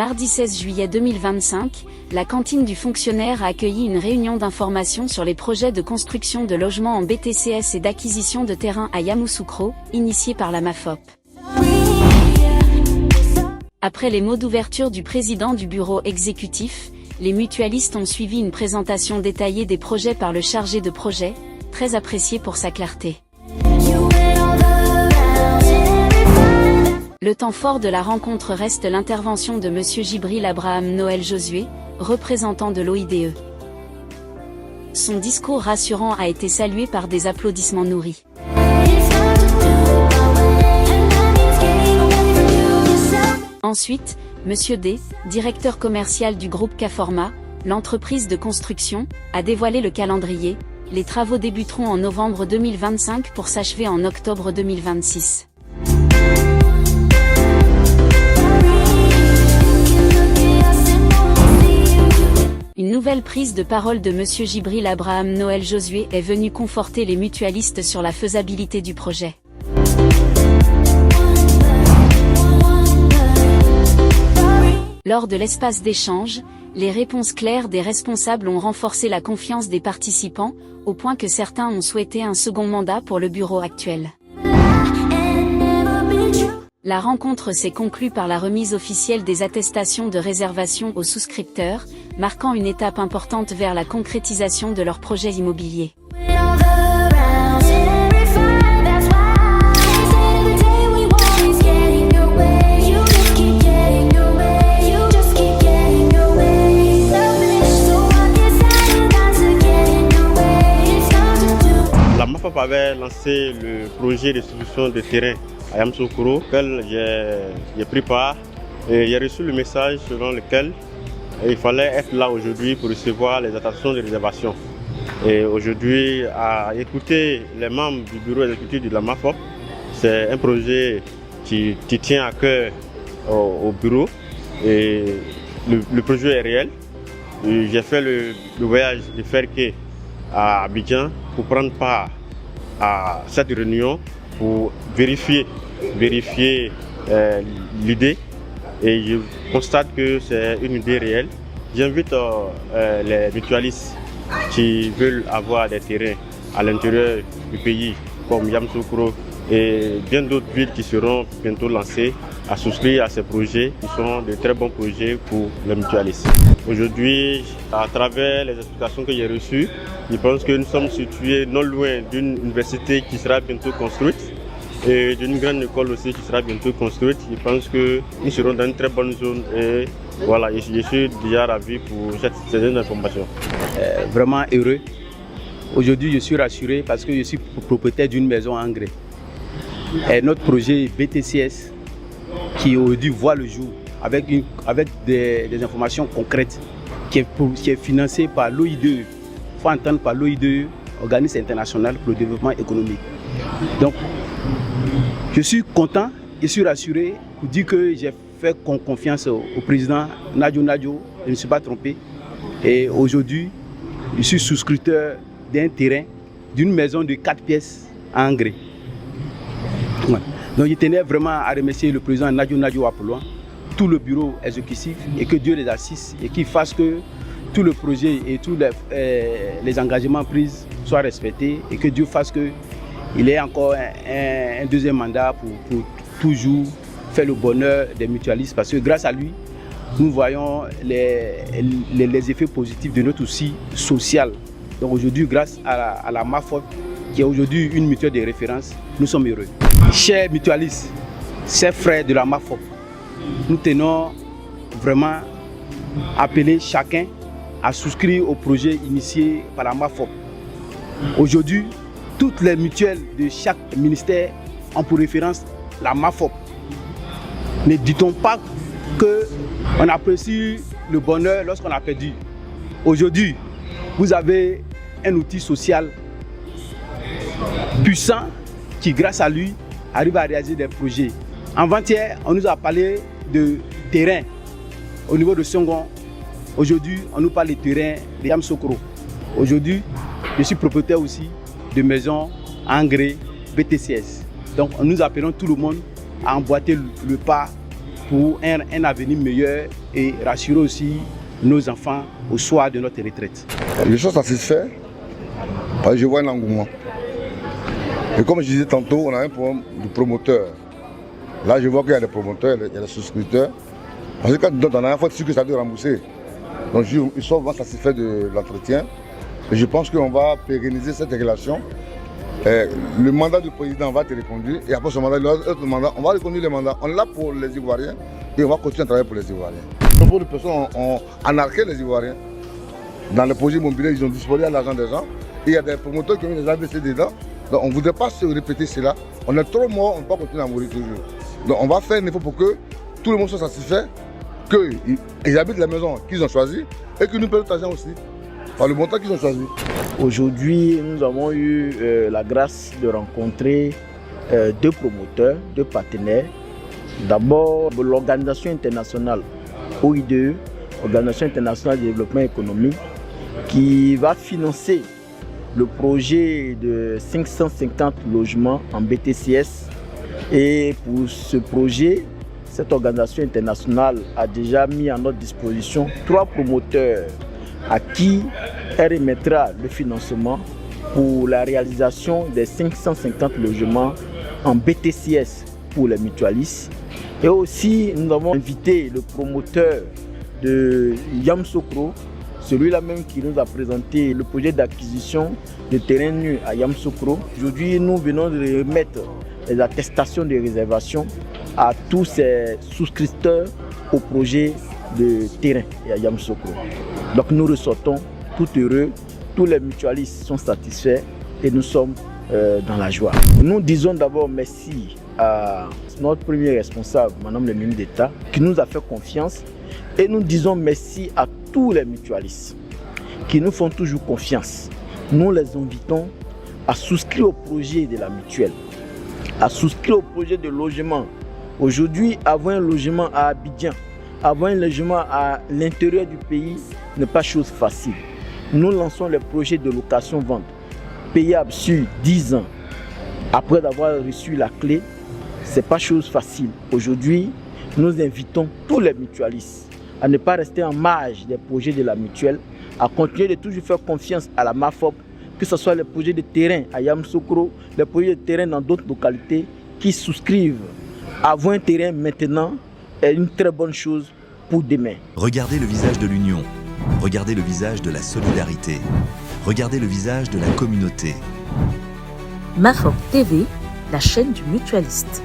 mardi 16 juillet 2025, la cantine du fonctionnaire a accueilli une réunion d'information sur les projets de construction de logements en BTCS et d'acquisition de terrains à Yamoussoukro, initiée par la MAFOP. Après les mots d'ouverture du président du bureau exécutif, les mutualistes ont suivi une présentation détaillée des projets par le chargé de projet, très apprécié pour sa clarté. Le temps fort de la rencontre reste l'intervention de M. Djibril Abraham Noël Josué, représentant de l'OIDE. Son discours rassurant a été salué par des applaudissements nourris. Ensuite, M. D, directeur commercial du groupe Caforma, l'entreprise de construction, a dévoilé le calendrier. Les travaux débuteront en novembre 2025 pour s'achever en octobre 2026. Une nouvelle prise de parole de M. Djibril Abraham Noël Josué est venue conforter les mutualistes sur la faisabilité du projet. Lors de l'espace d'échange, les réponses claires des responsables ont renforcé la confiance des participants, au point que certains ont souhaité un second mandat pour le bureau actuel. La rencontre s'est conclue par la remise officielle des attestations de réservation aux souscripteurs, marquant une étape importante vers la concrétisation de leurs projets immobiliers. La MAFOP avait lancé le projet de distribution de terrain à Yamoussoukro, auquel j'ai pris part et j'ai reçu le message selon lequel il fallait être là aujourd'hui pour recevoir les attestations de réservation. Et aujourd'hui, à écouter les membres du bureau exécutif de la MAFOP, c'est un projet qui tient à cœur au bureau et le projet est réel. J'ai fait le voyage de Ferké à Abidjan pour prendre part à cette réunion pour vérifier l'idée et je constate que c'est une idée réelle. J'invite les mutualistes qui veulent avoir des terrains à l'intérieur du pays comme Yamoussoukro et bien d'autres villes qui seront bientôt lancées à souscrire à ces projets qui sont de très bons projets pour les mutualistes. Aujourd'hui, à travers les explications que j'ai reçues, je pense que nous sommes situés non loin d'une université qui sera bientôt construite et d'une grande école aussi qui sera bientôt construite. Je pense que nous serons dans une très bonne zone et voilà, je suis déjà ravi pour ces informations. Vraiment heureux. Aujourd'hui, je suis rassuré parce que je suis propriétaire d'une maison en grès. Et notre projet BTCS qui aujourd'hui voit le jour avec des informations concrètes qui est financé par l'OIDE. Il faut entendre par l'OIDE, Organisme international pour le développement économique. Donc, je suis content, je suis rassuré pour dire que j'ai fait confiance au président Nadio, je ne me suis pas trompé. Et aujourd'hui, je suis souscripteur d'un terrain, d'une maison de 4 pièces en engrais. Voilà. Donc je tenais vraiment à remercier le président Nadio Apollon, tout le bureau exécutif et que Dieu les assiste et qu'il fasse que tout le projet et tous les engagements pris soient respectés et que Dieu fasse qu'il ait encore un deuxième mandat pour toujours faire le bonheur des mutualistes parce que grâce à lui, nous voyons les effets positifs de notre souci social. Donc aujourd'hui, grâce à la MAFOP, qui est aujourd'hui une mutuelle de référence, nous sommes heureux. Chers mutualistes, chers frères de la MAFOP, nous tenons vraiment à appeler chacun à souscrire au projet initié par la MAFOP. Aujourd'hui, toutes les mutuelles de chaque ministère ont pour référence la MAFOP. Ne dit-on pas qu'on apprécie le bonheur lorsqu'on a perdu. Aujourd'hui, vous avez un outil social puissant qui, grâce à lui, arrive à réaliser des projets. Avant-hier, on nous a parlé de terrain au niveau de Songon. Aujourd'hui, on nous parle de terrain de Yamoussoukro. Aujourd'hui, je suis propriétaire aussi de maisons en grès BTCS. Donc, nous appelons tout le monde à emboîter le pas pour un avenir meilleur et rassurer aussi nos enfants au soir de notre retraite. Je suis satisfait parce que je vois un engouement. Et comme je disais tantôt, on a un problème de promoteurs. Là, je vois qu'il y a des promoteurs, il y a des souscripteurs. Parce que quand tu donnes la dernière fois, tu sais que ça doit rembourser. Donc ils sont vraiment satisfaits de l'entretien. Et je pense qu'on va pérenniser cette relation. Le mandat du président va être reconduit. Et après ce mandat, l'autre mandat, on va reconduire les mandats. On est là pour les Ivoiriens et on va continuer à travailler pour les Ivoiriens. Beaucoup de personnes ont anarqué les Ivoiriens. Dans les projets immobiliers, ils ont disparu à l'argent des gens. Et il y a des promoteurs qui ont mis des ABC dedans. Donc on ne voudrait pas se répéter cela. On est trop mort, on ne peut pas continuer à mourir toujours. Donc on va faire un effort pour que tout le monde soit satisfait, qu'ils habitent la maison qu'ils ont choisie et qu'ils nous paient notre argent aussi, par le montant qu'ils ont choisi. Aujourd'hui, nous avons eu la grâce de rencontrer deux promoteurs, deux partenaires. D'abord, l'Organisation internationale OIDE, Organisation internationale de développement économique, qui va financer le projet de 550 logements en BTCS. Et pour ce projet, cette organisation internationale a déjà mis à notre disposition 3 promoteurs à qui elle remettra le financement pour la réalisation des 550 logements en BTCS pour les mutualistes. Et aussi, nous avons invité le promoteur de Yamoussoukro, celui-là même qui nous a présenté le projet d'acquisition de terrain nu à Yamoussoukro. Aujourd'hui, nous venons de remettre les attestations de réservation à tous ces souscripteurs au projet de terrain à Yamoussoukro. Donc nous ressortons tout heureux, tous les mutualistes sont satisfaits et nous sommes dans la joie. Nous disons d'abord merci à notre premier responsable, Madame le ministre d'État, qui nous a fait confiance, et nous disons merci à tous les mutualistes qui nous font toujours confiance. Nous les invitons à souscrire au projet de la mutuelle, à souscrire au projet de logement. Aujourd'hui, avoir un logement à Abidjan, avoir un logement à l'intérieur du pays n'est pas chose facile. Nous lançons les projets de location-vente payables sur 10 ans. Après avoir reçu la clé, ce n'est pas chose facile. Aujourd'hui, nous invitons tous les mutualistes à ne pas rester en marge des projets de la mutuelle, à continuer de toujours faire confiance à la MAFOP, que ce soit les projets de terrain à Yamoussoukro, les projets de terrain dans d'autres localités qui souscrivent. Avoir un terrain maintenant est une très bonne chose pour demain. Regardez le visage de l'union, regardez le visage de la solidarité, regardez le visage de la communauté. MAFOP TV, la chaîne du mutualiste.